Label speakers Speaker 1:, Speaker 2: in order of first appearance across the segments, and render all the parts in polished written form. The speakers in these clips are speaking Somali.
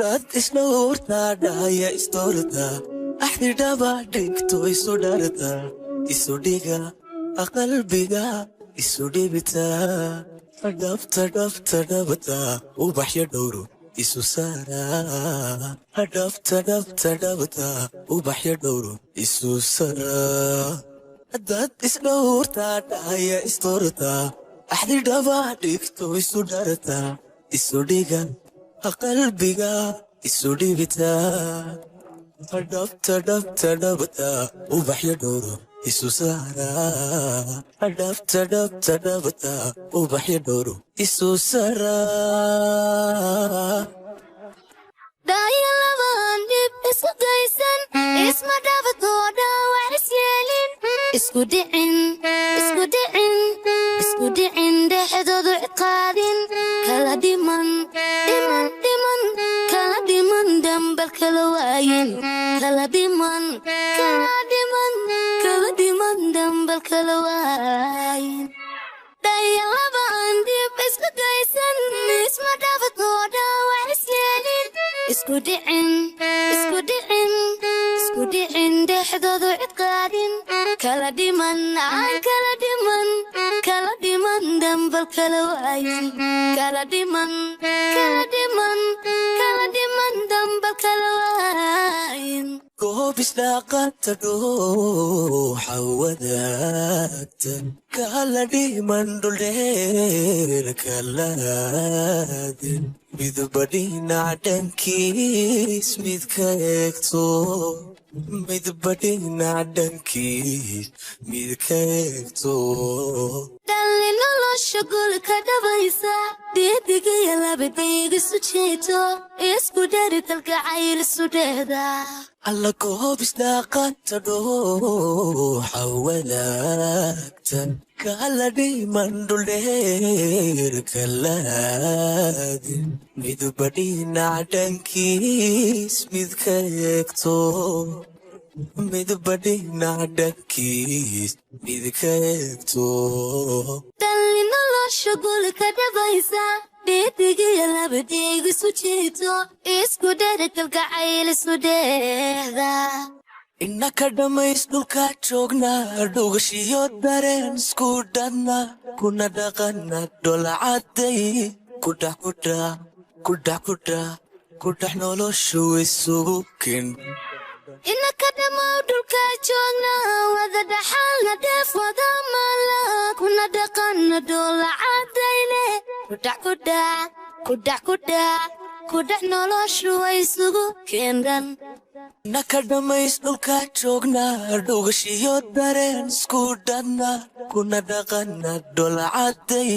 Speaker 1: Dad isnoorta dhaya istorta axdi dhaba dhigto isu dharta isu dhiga qalbiga isu dhibita dhabta ubaxya dhowro isu saara dhabta ubaxya dhowro isu sara dad isnoorta dhaya istorta axdi dhaba dhigto isu dharta isu dhiga qalbiga isu dhibita dhabta ubaxya dhowro isu saara dhabta ubaxya dhowro isu sara
Speaker 2: dhaya laban dhib isu gaysan isma dhabato dhaawac isyeelin isku dhicin dhexdoodu ciqaadin kala dhiman kala dhiman dambal kala waayin kala dhiman dambal kala waayin dhaya laban dhib isku gaysan isma dhabato dhaawac isyeelin isku dhicin dhexdoodu ciqaadin kala dhiman dambal kala waayin kala dhiman dambal kala waayin
Speaker 1: goob isdhaaqanta dhuuxa wadaagtan kala dhiman dhuldheer kalaadin midba dhinac dhankiis mid ka eegto midba dhinac dhankiis mid ka eegto
Speaker 2: dhalli nolosha gulka dhabaysa dhiidigiyo labadayg isu jeeto isku dhari kalgacayl isu dheeda
Speaker 1: alla goob isdhaaqanta dhuuxa wadaagtan kala dhiman dhuldheer kalaadin midba dhinac dhankiis mid ka eegto midba dhinac dhankiis mid ka eegto
Speaker 2: dhalli nolosha gulka dhabaysa dhiidigiyo labadayg isu jeeto isku dhari kalgacayl isu dheeda
Speaker 1: innaka dhammays dhulka joogna dhugashiyo dareen isku dhadna kuna dhaqana dholacadday kudhax noloshu isugu kin
Speaker 2: innaka dhammow dhulka joogna wada dhaxalna dheef wada mala kuna dhaqana dholacadayne kudhax noloshu isugu kendan
Speaker 1: innaka dhammays dhulka joogna dhugashiyo dareen isku dhadna kuna dhaqana dholacadday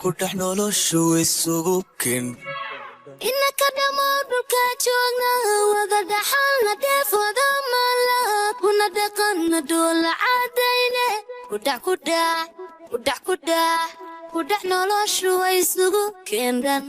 Speaker 1: kudhax noloshu isugu kin
Speaker 2: innaka dhammow dhulka joogna wada dhaxalna dheef wada mala kuna dhaqana dholacadayne kudhax noloshu isugu kendan